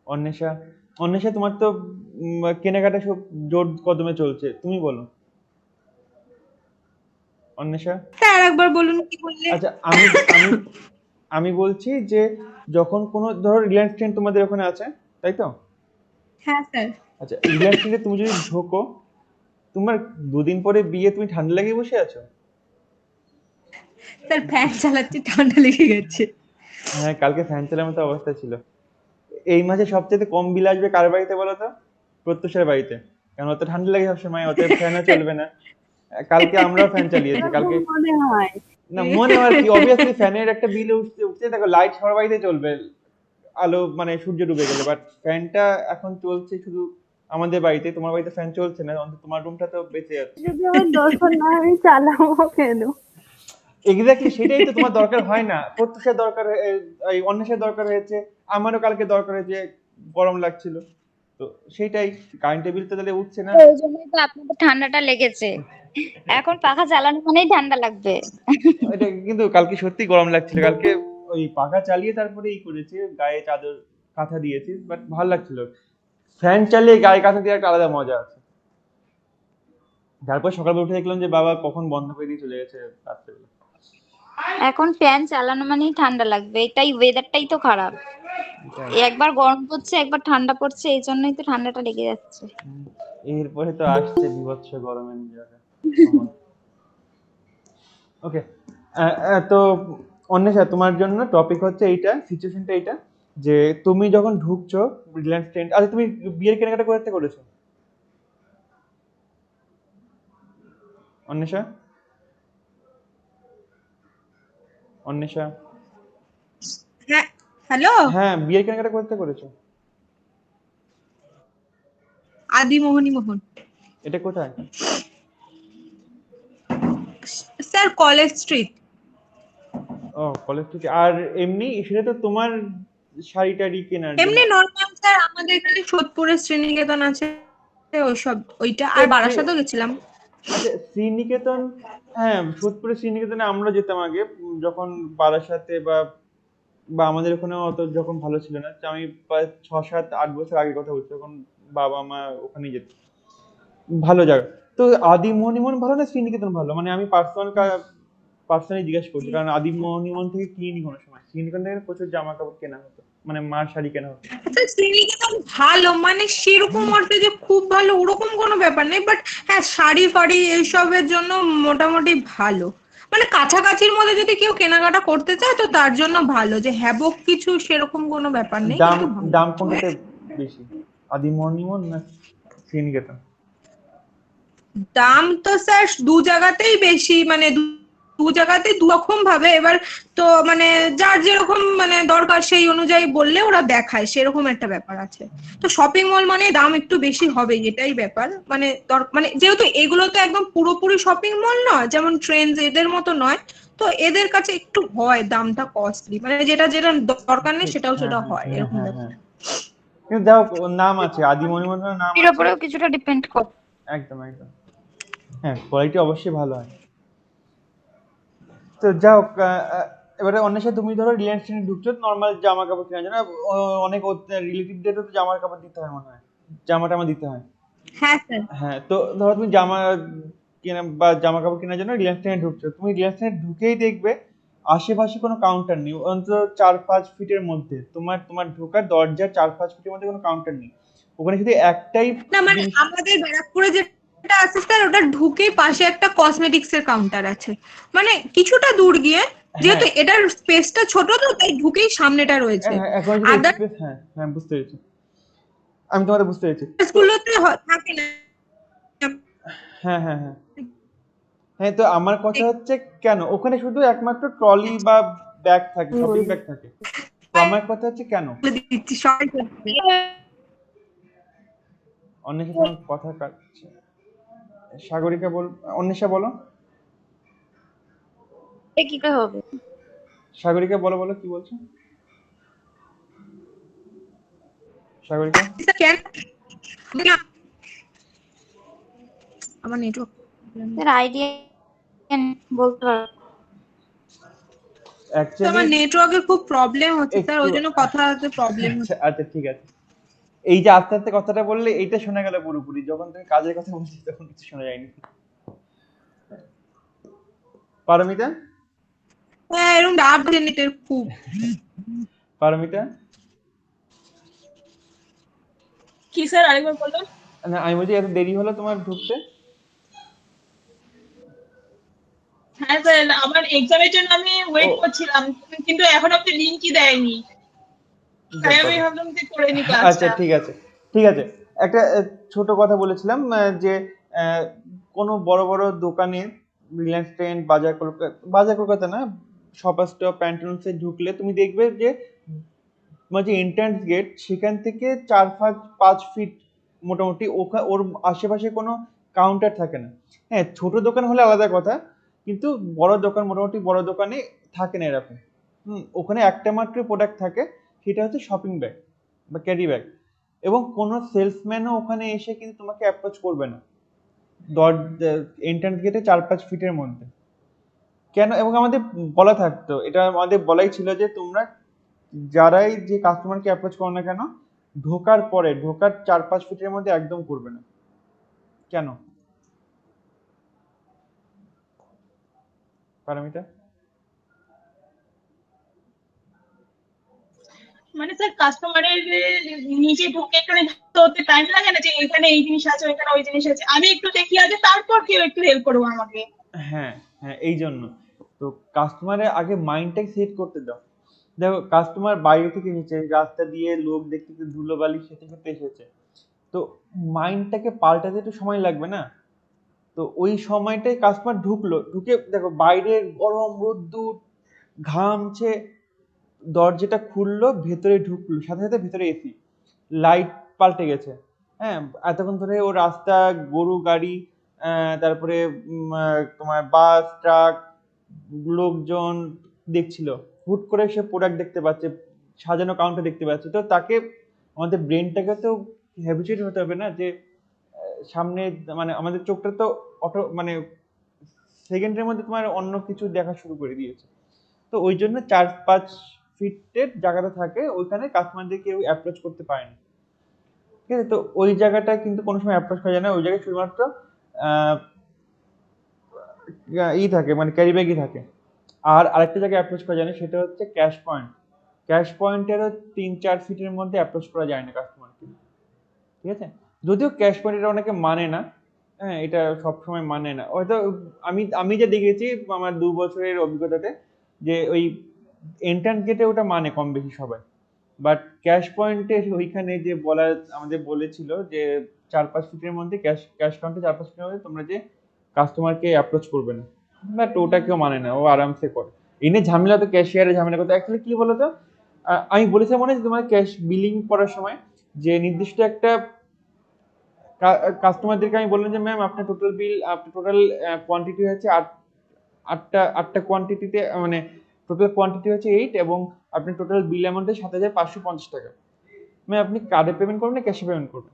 অন্বেষা, অন্বেষা তোমার তো কেনাকাটা সব জোর কদমে চলছে, তুমি বলো অন্বেষা। স্যার একবার বলুন কি বললে? আচ্ছা, আমি আমি আমি বলছি যে যখন কোনো ধরো রিলায়েন্স ট্রেন্ড তোমাদের ওখানে আছে, তাই তো? হ্যাঁ স্যার। আচ্ছা, রিলায়েন্স ট্রেন্ডে তুমি যদি ঢোকো, তোমার 2 দিন পরে বিয়ে, তুমি ঠান্ডা লাগিয়ে বসে আছো? স্যার ফ্যান চালাচ্ছি, ঠান্ডা লেগে গেছে। হ্যাঁ, কালকে ফ্যান চালার মতো অবস্থা ছিল। এই মাসে সবচেয়ে কম বিল আসবে কার বাড়িতে বলো তো? প্রত্যুষের বাড়িতে। কারণ অত ঠান্ডা লাগে সবসময়, অতএব ফ্যানও চলবে না। কালকে আমরাও ফ্যান চালিয়েছি এরকম কালকে। মনে হয়। না, মনে হয় কি, অবভিয়াসলি ফ্যানের একটা বিল উঠতে উঠতে দেখো, লাইট সবার বাড়িতে চলবে আলো মানে সূর্য ডুবে গেলে, বাট ফ্যানটা এখন চলছে শুধু আমাদের বাড়িতে, তোমার বাড়িতে ফ্যান চলছে না, অন্তত তোমার রুমটা তো বেঁচে যাচ্ছে। যদি আমার দরকার না হয়, আমি চালাবো কেন? এক্স্যাক্টলি সেটাই তো, তোমার দরকার হয় না, প্রত্যুষের দরকার এই অন্বেষের দরকার হয়েছে, আমারও কালকে দরকার হয়েছে, গরম লাগছিল, তো সেইটাই। কারেন্টের বিল তো তাহলে উঠছে না। ওই জন্যই তো আপনাদের ঠান্ডাটা লেগেছে। এখন পাখা চালানো মানেই ঠান্ডা লাগবে। এটা কিন্তু কালকে সত্যি গরম লাগছিল, কালকে ওই পাখা চালিয়ে তারপরে করেছি, গায়ে চাদর কাঁথা দিয়েছি, বাট ভালো লাগছিল। ফ্যান চালিয়ে গায়ে কাঁথা দিয়ে একটা আলাদা মজা আছে। তারপর সকালবেলা উঠে দেখলাম যে বাবা কখন বন্ধ করে দিয়ে চলে গেছে রাত্রেবেলা। এখন ফ্যান চালানো মানেই ঠান্ডা লাগবে, এটাই ওয়েদারটাই তো খারাপ। এটাই। একবার গরম পড়ছে একবার ঠান্ডা পড়ছে, এই জন্যই তো ঠান্ডাটা লেগে যাচ্ছে। এরপরে তো আসছে বিভৎস গরমের সময়। ওকে, তো অন্বেষা তোমার জন্য টপিক হচ্ছে এইটা, সিচুয়েশনটা এইটা যে তুমি যখন ঢুকছো রিলায়েন্স ট্রেন্ড, আচ্ছা তুমি বিয়ের কেনাকাটা করতে করেছো অন্বেষা? অন্বেষা? হ্যাঁ, হ্যালো। হ্যাঁ, বিয়ের কেনাকাটা করতে করেছো? আদি মোহনী মোহন এটা কোথায়? Sir, college street. ও, কলেজ থেকে। আর এমনি সেটা তো তোমার শাড়ি টাড়ি কেনার জন্য। এমনি নর্মাল স্যার, আমাদের এখানে সোদপুরে শ্রীনিকেতন আছে, ওইসব ওইটা, তো আর বারাসাতও গেছিলাম। আচ্ছা, শ্রীনিকেতন, হ্যাঁ সোদপুরে শ্রীনিকেতনে আমরা যেতাম আগে, যখন বারাসাতে বা বা আমাদের ওখানে অত যখন ভালো ছিল না, তো আমি প্রায় 6, 7, 8 বছর আগের কথা বলছি, তখন বাবা মা ওখানেই যেত, ভালো জায়গা। তো আদি মোহনীমোহন ভালো না শ্রীনিকেতন ভালো, মানে আমি পার্সোনালি জিজ্ঞেস করছি, কারণ আদি মোহনীমোহন থেকে কিনি কোনো সময়, শ্রীনিকেতন থেকে প্রচুর জামা কাপড় কেনা হতো, মানে মার শাড়ি কেনা হতো। আচ্ছা, শ্রীনিকেতন ভালো মানে সেরকম অর্থে যে খুব ভালো ওরকম কোনো ব্যাপার নেই, বাট হ্যাঁ শাড়ি ফাড়ি এইসবের জন্য মোটামুটি ভালো। মানে কাছাকাছির মধ্যে যদি কেউ কেনাকাটা করতে চায় তো তার জন্য ভালো, যে হ্যাবক কিছু সেরকম কোনো ব্যাপার নেই, দাম কিন্তু ভালো। দাম কোনটাতে বেশি, আদি মোহনীমোহন না শ্রীনিকেতন? দাম তো স্যার দু জায়গাতেই বেশি, মানে দু জায়গাতেই দু রকম ভাবে। এবার তো মানে যার যেরকম মানে দরকার সেই অনুযায়ী বললে ওরা দেখায়, সেরকম একটা ব্যাপার আছে। তো শপিং মল মানে দাম একটু বেশি হবে, এটাই ব্যাপার। মানে মানে যেহেতু এগুলো তো একদম পুরোপুরি শপিং মল নয়, যেমন ট্রেন্ডস এদের মতো নয়, তো এদের কাছে একটু হয় দামটা কস্টলি, মানে যেটা যেটা দরকার নেই ঠিক, সেটাও হ্যাঁ সেটা হ্যাঁ হয়, হ্যাঁ এরকম হ্যাঁ ব্যাপার। হ্যাঁ। কিন্তু যাও, ওর নাম আছে আদি মোহনীমোহনের নাম এর আছে। উপরেও কিছুটা ডিপেন্ড করে। একদম একদম, হ্যাঁ কোয়ালিটি অবশ্যই ভালো হয়। তো যাও, এবারে অন্যের তুমি ধরো রিলায়েন্স ট্রেন্ডে ঢুকছো নর্মাল জামা কাপড় কেনার জন্য, অনেক রিলেটিভদেরও তো জামা কাপড় দিতে হয় মনে হয়, জামা টামা দিতে হয়। হ্যাঁ স্যার। হ্যাঁ, তো ধরো তুমি কেনা বা জামা কাপড় কেনার জন্য রিলায়েন্স ট্রেন্ডে ঢুকছো, তুমি রিলায়েন্স ট্রেন্ডে ঢুকেই দেখবে আশেপাশে কোনো কাউন্টার নেই, অন্তত 4-5 ফিটের মধ্যে, তোমার তোমার ঢোকার দরজার 4-5 ফিটের মধ্যে কোনো কাউন্টার নেই, ওখানে শুধু একটাই না মানে জিনিস। আমাদের ব্যারাকপুরে যেটা আছে স্যার, ওটা ঢুকেই পাশে একটা কসমেটিক্স এর কাউন্টার আছে, মানে কিছুটা দূর গিয়ে। হ্যাঁ যেহেতু এটার স্পেসটা ছোট তো তাই ঢুকেই সামনেটা রয়েছে। হ্যাঁ, এখন যদি আদার্স এক্সপ্রেস, হ্যাঁ হ্যাঁ বুঝতে পেরেছি, আমি তোমাদের বুঝতে পেরেছি। তো গুলোতে থাকে না। হ্যাঁ হ্যাঁ হ্যাঁ হ্যাঁ, তো আমার কথা হচ্ছে কেন ওখানে শুধু একমাত্র ট্রলি বা ব্যাগ থাকে, শপিং ব্যাগ থাকে, তো আমার কথা হচ্ছে কেন? বলে দিচ্ছি সবাই করবে। অন্বেষা তোমার কথা কাটছে, সাগরিকা বল, অন্বেষা বলো, এটা কি করে হবে? সাগরিকা বলো, বলো কি বলছো সাগরিকা? কেন আমার নেটওয়ার্ক এর আইডিয়া বলতে পারো। অ্যাকচুয়ালি আমার নেটওয়ার্কের খুব প্রবলেম হচ্ছে স্যার, একটু ওই জন্য কথাতে প্রবলেম আচ্ছা হচ্ছে। আচ্ছা ঠিক আছে, এই যে আস্তে আস্তে কথাটা বললে এইটা শোনা গেল পুরোপুরি, যখন তুমি কাজের কথা বলছি তখন কিছু শোনা যায়নি। পারমিতা? হ্যাঁ, এরকম ডাব নেটের খুব। পারমিতা? কি স্যার, আরেকবার বলুন। না আমি বলছি এত দেরি হলো তোমার ঢুকতে? হ্যাঁ স্যার, আমার এক্সামের জন্য আমি ও ওয়েট করছিলাম, কিন্তু এখন অব্দি লিঙ্কই দেয়নি, তাই আমি ব্যাপারে, ভাবলাম যে করে নি আচ্ছা ক্লাসটা। ঠিক আছে ঠিক আছে। একটা ছোট কথা বলেছিলাম, যে আহ, কোনো বড় বড় দোকানে রিলায়েন্স ট্রেন্ড, বাজার কলকাতা না, শপার স্টপ, প্যান্টালুন্সে ঢুকলে তুমি দেখবে যে তোমার যে এন্ট্রান্স গেট সেখান থেকে 4-5 ফিট মোটামুটি ওর আশেপাশে কোনো কাউন্টার থাকে না। হ্যাঁ ছোট দোকান হলে আলাদা কথা, কিন্তু বড় দোকান, মোটামুটি বড় দোকানে থাকে না এরকম। ওখানে একটা মাত্র প্রোডাক্ট থাকে, সেটা হচ্ছে শপিং ব্যাগ বা ক্যারি ব্যাগ, এবং কোনো সেলসম্যানও ওখানে এসে কিন্তু তোমাকে অ্যাপ্রোচ করবে না এন্ট্রান্স গেটে 4-5 ফিটের মধ্যে। কেন? এবং আমাদের বলা থাকতো, এটা আমাদের বলাই ছিল যে তোমরা যারাই যে কাস্টমারকে অ্যাপ্রোচ করো না কেন, ঢোকার 4-5 ফিটের মধ্যে একদম করবে না। কেন পারমিতা? মানে স্যার কাস্টমারের নিচে ঢুকে এখানে ঘাটতে হতে টাইম লাগে না, যে এখানে এই জিনিস আছে ওইখানে ওই জিনিস আছে, আমি একটু দেখি আগে তারপর কেউ একটু হেল্প করবো আমাকে। হ্যাঁ হ্যাঁ, এই জন্য তো কাস্টমারের আগে মাইন্ডটাকে সেট করতে দাও। দেখো কাস্টমার বাইরে থেকে এসেছে, রাস্তা দিয়ে লোক দেখতে দেখতে ধুলোবালি খেতে খেতে এসেছে, তো মাইন্ডটাকে পাল্টাতে একটু সময় লাগবে না। তো ওই সময়টাই কাস্টমার ঢুকলো, ঢুকে দেখো বাইরের গরম রোদ্দুর, ঘামছে, দরজাটা খুললো, ভেতরে ঢুকলো, সাথে সাথে ভেতরে এসি, লাইট পাল্টে গেছে। হ্যাঁ, এতক্ষণ ধরে ও রাস্তা, গরু গাড়ি, তারপরে তোমার বাস ট্রাক, লোকজন দেখছিল, হুট করে সে প্রোডাক্ট দেখতে পাচ্ছে, সাজানো কাউন্টার দেখতে পাচ্ছে, তো তাকে আমাদের ব্রেনটাকে তো হ্যাবিচুয়েট হতে হবে না যে সামনে, মানে আমাদের চোখটা তো অটো মানে সেকেন্ডের মধ্যে তোমার অন্য কিছু দেখা শুরু করে দিয়েছে। তো ওই জন্য 4-5 ফিটের জায়গাটা থাকে, ওইখানে কাস্টমারদের কেউ অ্যাপ্রোচ করতে পারে না। ঠিক আছে, তো ওই জায়গাটা কিন্তু কোনো সময় অ্যাপ্রোচ করা যায় না, ওই জায়গায় শুধুমাত্র আহ, থাকে, মানে ক্যারি ব্যাগই থাকে। আর আরেকটা জায়গায় অ্যাপ্রোচ করা যায় না, সেটা হচ্ছে ক্যাশ পয়েন্ট। ক্যাশ পয়েন্টেরও 3-4 ফিটের মধ্যে অ্যাপ্রোচ করা যায় না কাস্টমারকে। ঠিক আছে, যদিও ক্যাশ পয়েন্ট এটা অনেকে মানে না, হ্যাঁ এটা সবসময় মানে না হয়তো। আমি আমি যা দেখেছি আমার 2 বছরের অভিজ্ঞতাতে, যে ওই এন্ট্রান্স গেটে ওটা মানে কম বেশি সবাই, বাট ক্যাশ পয়েন্টে ওইখানে যে আমাদের বলেছিল যে 4-5 ফিটের মধ্যে ক্যাশ ক্যাশ কাউন্টে 4-5 ফিটের মধ্যে তোমরা যে কাস্টমারকে অ্যাপ্রোচ করবে না, বাট ওটা কেউ মানে না, ও আরামসে করে। এনে ঝামেলা তো ক্যাশিয়ারে ঝামেলা করতে, অ্যাকচুয়ালি কি বলতো, আমি বলেছিলাম মনে আছে তোমার ক্যাশ বিলিং করার সময়, যে নির্দিষ্ট একটা কাস্টমারদেরকে আমি বললাম যে ম্যাম আপনার টোটাল বিল, আপনার টোটাল কোয়ান্টিটি হচ্ছে আটটা আটটা কোয়ান্টিটিতে, মানে টোটাল কোয়ান্টিটি হচ্ছে 8, এবং আপনার টোটাল বিল অ্যামাউন্ট হচ্ছে 7,550 টাকা। ম্যাম আপনি কার্ডে পেমেন্ট করবেন না ক্যাশে পেমেন্ট করবেন?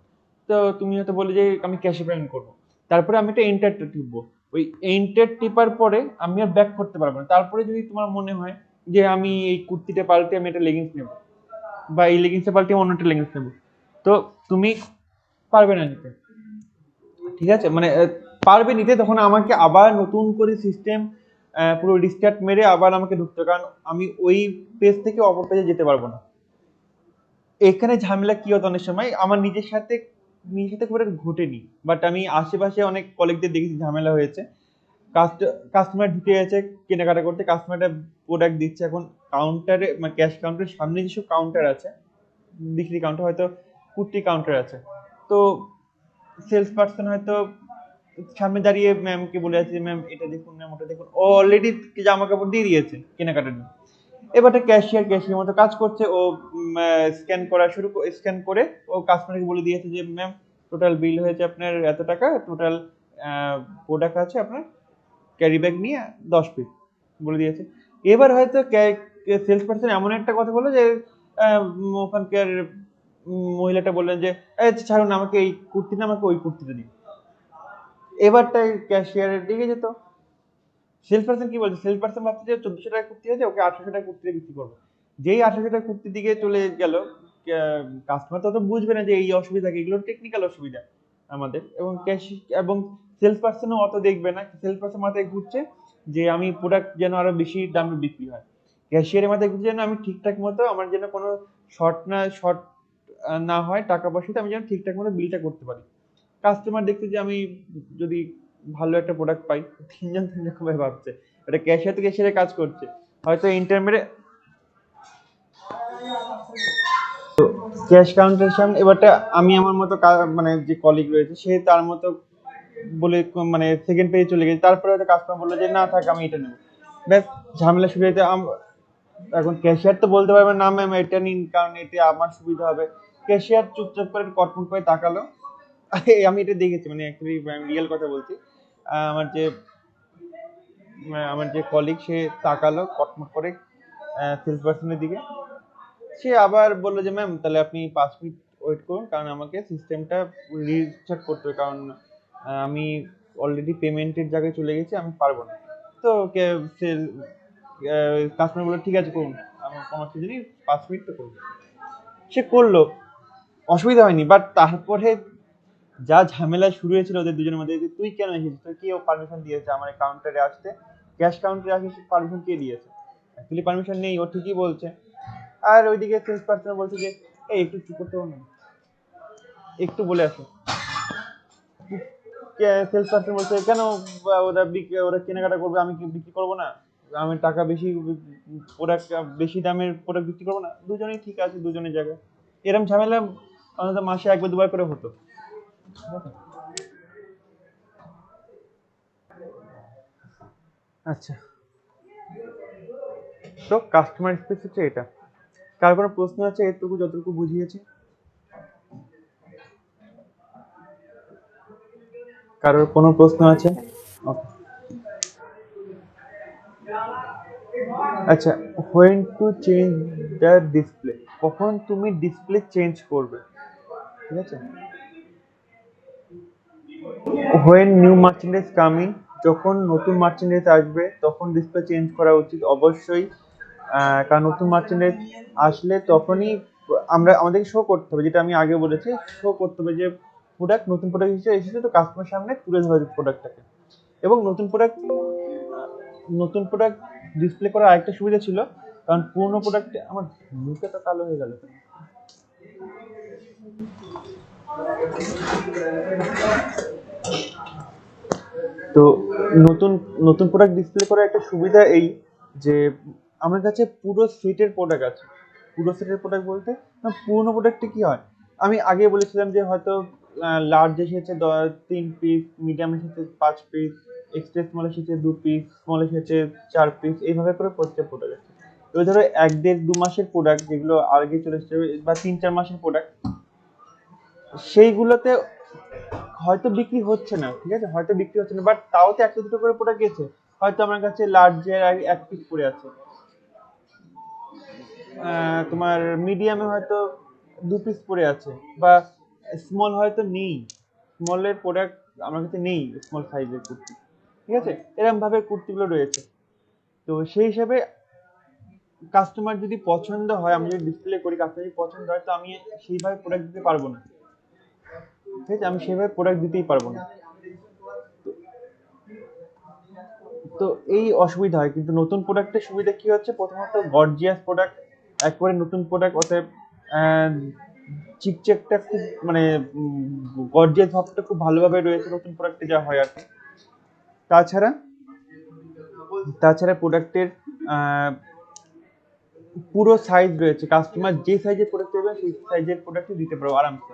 তো তুমি হয়তো বলে যে আমি ক্যাশে পেমেন্ট করবো। তারপরে আমি একটা এন্টারটা টিপবো, ওই এন্টার টিপার পরে আমি আর ব্যাক করতে পারবো না। তারপরে যদি তোমার মনে হয় যে আমি এই কুর্তিটা পাল্টে আমি একটা লেগিংস নেবো, বা এই লেগিংসটা পাল্টে অন্য একটা লেগিংস নেবো, তো তুমি পারবে না নিতে। ঠিক আছে, মানে পারবে নিতে, তখন আমাকে আবার নতুন করে সিস্টেম পুরো রিস্টার্ট মেরে আবার আমাকে ঢুকতে হবে, কারণ আমি ওই পেজ থেকে অপর পেজে যেতে পারবো না। এখানে ঝামেলা কি হতো অনেক সময়, আমার নিজের সাথে খুব একটা ঘটেনি, বাট আমি আশেপাশে অনেক কলিগদের দেখেছি ঝামেলা হয়েছে। কাস্টমার ঢুকে গেছে কেনাকাটা করতে, কাস্টমারটা প্রোডাক্ট দিচ্ছে, এখন কাউন্টারে মানে ক্যাশ কাউন্টারের সামনে যেসব কাউন্টার আছে, বিক্রি কাউন্টার, হয়তো কুর্তি কাউন্টার আছে, তো সেলস পার্সন হয়তো সামনে দাঁড়িয়ে ম্যামকে বলে আছে, ম্যাম এটা দেখুন, ম্যাম ওটা দেখুন, ও অলরেডি জামা কাপড় দিয়ে দিয়েছে কেনাকাটার জন্য। এবারে ক্যাশিয়ার মতো কাজ করছে, ও স্ক্যান করে ও কাস্টমারকে বলে দিয়েছে যে ম্যাম টোটাল বিল হয়েছে আপনার এত টাকা, টোটাল প্রোডাক্ট আছে আপনার ক্যারি ব্যাগ নিয়ে 10 পিস বলে দিয়েছে। এবার হয়তো সেলস পার্সন এমন একটা কথা বললো যে ওখানকার মহিলাটা বললেন যে ছাড়ুন, আমাকে এই কুর্তি না, আমাকে ওই কুর্তিটা দিন। এবারটাই ক্যাশিয়ারের দিকে যেত, সেলস পার্সন কি বলছে, সেলস পার্সন ভাবছে যে 1400 টাকা কুর্তি আছে, ওকে 1800 টাকা কুর্তিটা বিক্রি করবো। যেই 1800 টাকা কুর্তির দিকে চলে গেল, কাস্টমার তো বুঝবে না যে এই অসুবিধা, এগুলোর টেকনিক্যাল অসুবিধা আমাদের, এবং সেলস পার্সনও অত দেখবে না, সেলস পার্সন মাথায় ঘুরছে যে আমি প্রোডাক্ট যেন আরো বেশি দামে বিক্রি হয়, ক্যাশিয়ারের মাথায় ঘুরছে যেন আমি ঠিকঠাক মতো, আমার যেন কোনো শর্ট না হয় টাকা পয়সাতে, আমি যেন ঠিকঠাক মতো বিলটা করতে পারি। কাস্টমার দেখছে যে আমি যদি ভালো একটা প্রোডাক্ট পাই, তিনজন তিন রকম ভাবে ভাবছে, এটা ক্যাশিয়ার তো ক্যাশিয়ারে কাজ করছে, হয়তো ইন্টারমিডিয়েট ক্যাশ কাউন্টারের সামনে। এবারটা আমি আমার মতো মানে যে কলিগ রয়েছে সে তার মতো বলে মানে সেকেন্ড পেজে চলে গেছে, তারপরে হয়তো কাস্টমার বললো যে না থাক আমি এটা নেবো, ব্যাস ঝামেলা শুরু হয়েছে। এখন ক্যাশিয়ার তো বলতে পারবে না ম্যাম এটা নিন কারণ এতে আমার সুবিধা হবে। ক্যাশিয়ার চুপচাপ করে কটমট করে তাকালো। আমি এটা দেখেছি, মানে অ্যাকচুয়ালি আমি রিয়েল কথা বলছি। আমার যে কলিগ সে তাকালো কটমট করে সেলস পার্সনের দিকে, সে আবার বললো যে ম্যাম তাহলে আপনি 5 মিনিট ওয়েট করুন, কারণ আমাকে সিস্টেমটা রিস্টার্ট করতে হবে, কারণ আমি অলরেডি পেমেন্টের জায়গায় চলে গেছি, আমি পারবো না। তো কাস্টমার বললো ঠিক আছে করুন, আমার কোনো অসুবিধা নেই, 5 মিনিট তো করুন। সে করলো, অসুবিধা হয়নি, বাট তারপরে যা ঝামেলা শুরু হয়েছিল ওদের দুজনের মধ্যে, যে তুই কেন এসেছিস, তোর কি ও পারমিশন দিয়েছে আমার কাউন্টারে আসতে, ক্যাশ কাউন্টারে আসতে পারমিশন কে দিয়েছে? অ্যাকচুয়ালি পারমিশন নেই, ও ঠিকই বলছে। আর ওইদিকে সেলস পার্সন বলছে যে এই একটু চুপ করতে পারো না, একটু বলে আসো। সেলস পার্সন বলছে কেন ওরা কেনাকাটা করবে, আমি কি বিক্রি করবো না, আমি টাকা বেশি প্রোডাক্ট বেশি দামের প্রোডাক্ট বিক্রি করবো না। দুজনেই ঠিক আছে, দুজনের জায়গায় এরকম ঝামেলা অন্তত মাসে একবার দুবার করে হতো। আচ্ছা, তো কাস্টমার স্পেস হচ্ছে এটা। কার কোনো প্রশ্ন আছে এটুকু যতটুকু বুঝিয়েছি? কারোর কোনো প্রশ্ন আছে? Okay. আচ্ছা, when to change the display, কখন তুমি ডিসপ্লে চেঞ্জ করবে, ঠিক আছে? When new merchandise come in, যখন নতুন মার্চেন্ডাইজ আসবে তখন ডিসপ্লে চেঞ্জ করা উচিত অবশ্যই। কারণ নতুন মার্চেন্ডাইজ আসলে তখনই আমাদেরকে শো করতে হবে, যেটা আমি আগে বলেছি, শো করতে হবে যে প্রোডাক্ট নতুন প্রোডাক্ট হিসেবে এসেছে, তো কাস্টমার সামনে তুলে ধরা যায় প্রোডাক্টটাকে। এবং নতুন প্রোডাক্ট ডিসপ্লে করার আরেকটা সুবিধা ছিল, কারণ পুরোনো প্রোডাক্টে আমার মুখে তো কালো হয়ে গেল। তো নতুন নতুন প্রোডাক্ট ডিসপ্লে করার একটা সুবিধা এই যে আমার কাছে পুরো সেটের প্রোডাক্ট আছে। পুরো সেটের প্রোডাক্ট বলতে পুরোনো প্রোডাক্টে কি হয়, আমি আগে বলেছিলাম যে হয়তো লার্জ এসেছে 3 পিস, মিডিয়াম এসেছে 5 পিস, এক্সট্রা স্মল এসেছে 2 পিস, স্মল এসেছে 4 পিস, এইভাবে করে প্রত্যেক প্রোডাক্ট আছে। এবার ধরো 1-1.5-2 মাসের প্রোডাক্ট যেগুলো আগে চলে এসেছে, বা 3-4 মাসের প্রোডাক্ট, সেইগুলোতে হয়তো বিক্রি হচ্ছে না, ঠিক আছে, হয়তো বিক্রি হচ্ছে না, বাট তাও তো একটা দুটো করে প্রোডাক্ট গেছে। হয়তো আমার কাছে লার্জের 1 পিস পড়ে আছে, তোমার মিডিয়ামে হয়তো 2 পিস পড়ে আছে, বা স্মল হয়তো নেই, স্মলের প্রোডাক্ট আমার কাছে নেই, স্মল সাইজের কুর্তি, ঠিক আছে, এরকম ভাবে কুর্তিগুলো রয়েছে। তো সেই হিসাবে কাস্টমার যদি পছন্দ হয়, আমি যদি ডিসপ্লে করি, কাস্টমার যদি পছন্দ হয়, তো আমি সেইভাবে প্রোডাক্ট দিতে পারবো না, ঠিক আছে, আমি সেইভাবে প্রোডাক্ট দিতেই পারবো না। তো এই অসুবিধা হয়। কিন্তু নতুন প্রোডাক্টের সুবিধা কি হচ্ছে, প্রথমত গর্জিয়াস প্রোডাক্ট, একবারে নতুন প্রোডাক্ট, অতএব চিকচেকটা খুব মানে গর্জিয়াস ভাবটা খুব ভালোভাবে রয়েছে নতুন প্রোডাক্টে যা হয় আর কি। তাছাড়া প্রোডাক্টের পুরো সাইজ রয়েছে, কাস্টমার যে সাইজের প্রোডাক্ট চাইবে সেই সাইজের প্রোডাক্টই দিতে পারবো আরামসে,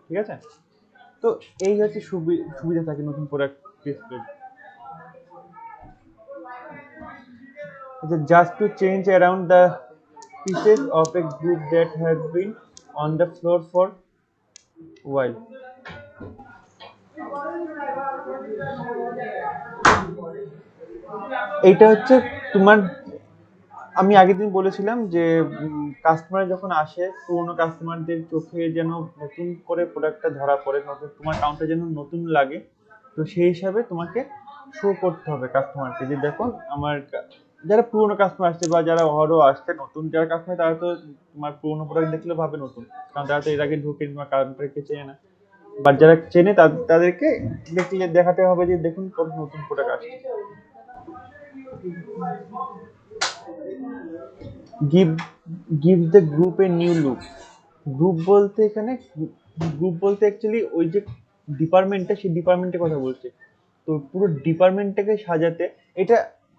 ঠিক আছে। তো এই হচ্ছে সুবিধা থাকে নতুন product display. Just to change around the pieces of a group that has been on the floor for a while. এইটা হচ্ছে তোমার, আমি আগের দিন বলেছিলাম যে কাস্টমার যখন আসে, পুরোনো কাস্টমারদের চোখে যেন নতুন করে প্রোডাক্টটা ধরা পড়ে, নতুন তোমার কাউন্টার যেন নতুন লাগে। তো সেই হিসাবে তোমাকে শো করতে হবে কাস্টমারকে যে দেখো আমার যারা পুরোনো কাস্টমার আসছে বা যারা অহরহ আসছে, নতুন যারা কাস্টমার তারা তো তোমার পুরোনো প্রোডাক্ট দেখলে ভাবে নতুন, কারণ তারা তো এর আগে ঢুকে তোমার কাউন্টারকে চেনে না। বাট যারা চেনে তাদেরকে দেখাতে হবে যে দেখুন কত নতুন প্রোডাক্ট আসছে। give the group a new look. Group বলতে এখানে অ্যাকচুয়ালি ওই যে ডিপার্টমেন্টটা, সেই ডিপার্টমেন্টের কথা বলছে। তো পুরো ডিপার্টমেন্টটাকে সাজাতে, এটা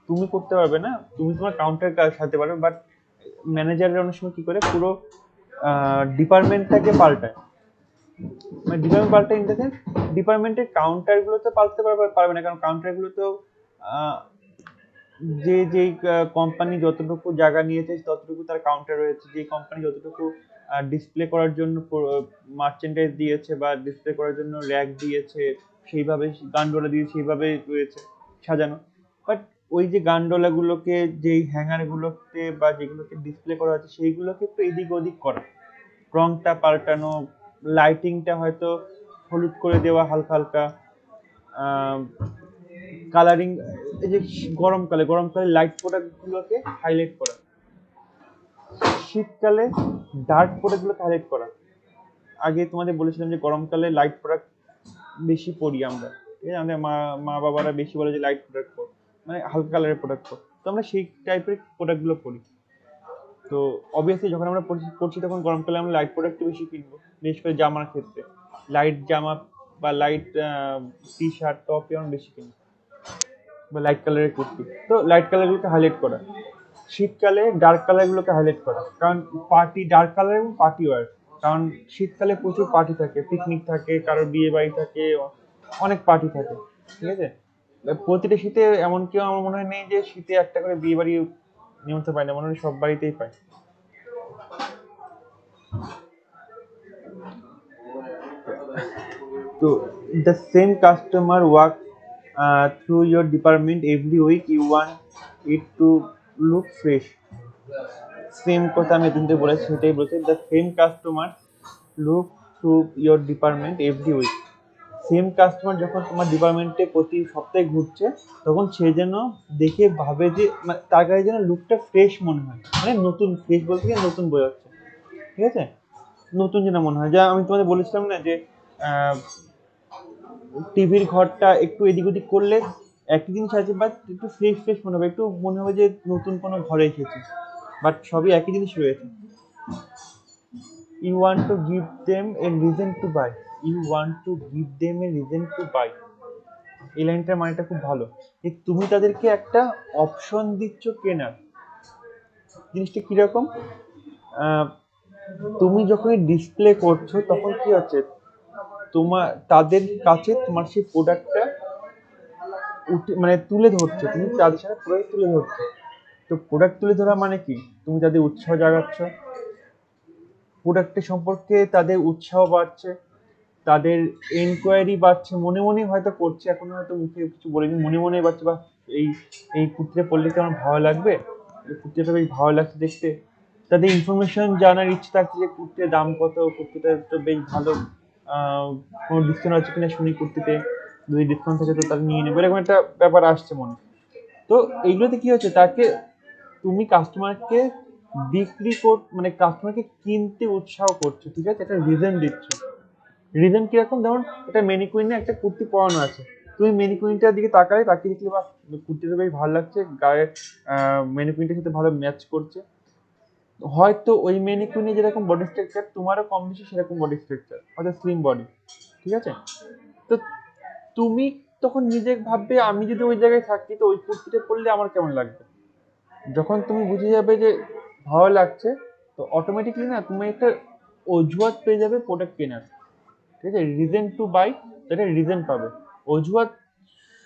তুমি করতে পারবে না, তুমি তোমার কাউন্টার সাজাতে পারবে, বাট ম্যানেজাররা অনেক সময় কি করে পুরো ডিপার্টমেন্টটাকে পাল্টায়। মানে ডিপার্টমেন্ট পাল্টায় ইন দ্য সেন্স ডিপার্টমেন্টের কাউন্টারগুলো তো পাল্টাতে পারবে না, কারণ কাউন্টারগুলো তো যে কোম্পানি যতটুকু জায়গা নিয়েছে ততটুকু তার কাউন্টার রয়েছে, যে কোম্পানি যতটুকু ডিসপ্লে করার জন্য মার্চেন্ডাইজ দিয়েছে বা ডিসপ্লে করার জন্য র্যাক দিয়েছে, সেইভাবে গান্ডোলা দিয়ে সেইভাবে রয়েছে সাজানো। বাট ওই যে গান্ডোলাগুলোকে, যেই হ্যাঙ্গারগুলোতে বা যেগুলোকে ডিসপ্লে করা আছে সেইগুলোকে একটু এদিক ওদিক করা, রংটা পাল্টানো, লাইটিংটা হয়তো হলুদ করে দেওয়া হালকা হালকা, কালারিং, এই যে গরমকালে লাইট প্রোডাক্ট গুলোকে হাইলাইট করা, শীতকালে ডার্ক প্রোডাক্ট গুলোকে হাইলাইট করা। আগে তোমাদের বলেছিলাম যে গরমকালে লাইট প্রোডাক্ট বেশি পরি আমরা, ঠিক আছে, আমাদের মা বাবারা বেশি বলে যে লাইট প্রোডাক্ট পর, মানে হালকা কালারের প্রোডাক্ট পর, তো আমরা সেই টাইপের প্রোডাক্ট গুলো পরি। তো অবভিয়াসলি যখন আমরা পড়ছি তখন গরমকালে আমরা লাইট প্রোডাক্ট বেশি কিনবো, বিশেষ করে জামার ক্ষেত্রে লাইট জামা বা লাইট টি শার্ট টপ আমরা বেশি কিনি, বা লাইট কালারের কুর্তি। তো লাইট কালারগুলোকে হাইলাইট করা, শীতকালে ডার্ক কালারগুলোকে হাইলাইট করা, কারণ পার্টি ডার্ক কালার এবং পার্টি ওয়ার, কারণ শীতকালে প্রচুর পার্টি থাকে, পিকনিক থাকে, কারোর বিয়ে বাড়ি থাকে, অনেক পার্টি থাকে, ঠিক আছে। প্রতিটা শীতে এমন কেউ আমার মনে হয় নেই যে শীতে একটা করে বিয়ে বাড়ি নিমন্ত্রণ পায় না, মনে হয় সব বাড়িতেই পায়। তো the same customer work through your department every week, you want it to look fresh. Same কথা আমি এতদিন ধরে বলেছি, সেটাই বলছি, the same customer look through your department every week. Same customer যখন তোমার ডিপার্টমেন্টে প্রতি সপ্তাহে ঘুরছে, তখন সে যেন দেখে ভাবে যে তার কাছে যেন লুকটা ফ্রেশ মনে হয়, মানে নতুন, ফ্রেশ বলতে গিয়ে নতুন বোঝাচ্ছে, ঠিক আছে, নতুন যেন মনে হয়। যা আমি তোমাদের বলেছিলাম না যে টিভির ঘরটা একটু এদিক ওদিক করলে একই জিনিস আছে, বাট একটু ফ্রেশ ফ্রেশ মনে হবে, একটু মনে হবে যে নতুন কোনো ঘরে এসেছে, বাট সবই একই জিনিস রয়েছে। You want to give them a reason to buy. You want to give them a reason to buy. এই লাইনটার মানেটা খুব ভালো, যে তুমি তাদেরকে একটা অপশন দিচ্ছ কেনার। জিনিসটা কিরকম, তুমি যখন ডিসপ্লে করছো তখন কি হচ্ছে, তোমার তাদের কাছে তোমার সেই প্রোডাক্টটা মানে তুলে ধরছো, তুমি তাদের সাথে প্রোডাক্ট তুলে ধরছো। তো প্রোডাক্ট তুলে ধরা মানে কি, তুমি তাদের উৎসাহ জাগাচ্ছ, প্রোডাক্টের সম্পর্কে তাদের উৎসাহ বাড়ছে, তাদের এনকোয়ারি বাড়ছে, মনে মনে হয়তো করছে, এখন হয়তো মুখে কিছু বলিনি, মনে মনে বাড়ছে, বা এই এই কুর্তিটা পরলে কি আমার ভালো লাগবে, এই কুর্তিটা বেশ ভালো লাগছে দেখতে। তাদের ইনফরমেশন জানার ইচ্ছে থাকছে যে কুর্তির দাম কত, কুর্তিটা তো বেশ ভালো, কোনো ডিসকাউন্ট আছে কিনা শুনি, কুর্তিতে যদি ডিসকাউন্ট থাকে তো তারা নিয়ে নেবে, এরকম একটা ব্যাপার আসছে মনে। তো এইগুলোতে কি হচ্ছে, তাকে তুমি কাস্টমারকে মানে কাস্টমারকে কিনতে উৎসাহ করছো, ঠিক আছে, একটা রিজন দিচ্ছ। রিজন কিরকম, যেমন একটা মেনিকুইনে একটা কুর্তি পরানো আছে, তুমি মেনিকুইনটার দিকে তাকিয়ে দেখলে বা কুর্তিটা বেশ ভালো লাগছে, গায়ে মেনিকুইনটার সাথে ভালো ম্যাচ করছে, হয়তো ওই মেনিকুইনে যেরকম বডি স্ট্রাকচার তোমারও কম বেশি সেরকম বডি স্ট্রাকচার, হয়তো স্লিম বডি, ঠিক আছে। তো তুমি তখন নিজে ভাববে, আমি যদি ওই জায়গায় থাকি তো ওই কুর্তিটা পরলে আমার কেমন লাগবে। যখন তুমি বুঝে যাবে যে ভালো লাগছে, তো অটোমেটিকলি না তুমি একটা অজুহাত পেয়ে যাবে প্রোডাক্ট কেনার, ঠিক আছে, রিজন টু বাই, এটা রিজন পাবে। অজুহাত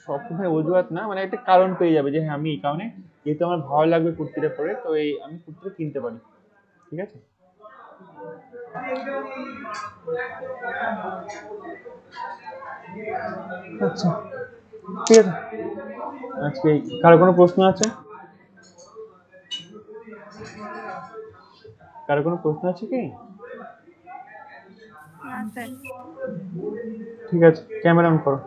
সবসময় অজুহাত না, মানে একটা কারণ পেয়ে যাবে যে হ্যাঁ আমি এই কারণে, যেহেতু আমার ভালো লাগবে কুর্তিটা পরে, তো এই আমি কুর্তিটা কিনতে পারি, ঠিক আছে। আচ্ছা, ঠিক আছে, আজকে কারো কোনো প্রশ্ন আছে, কারো কোনো প্রশ্ন আছে কি? না স্যার। ঠিক আছে, ক্যামেরা অন করো।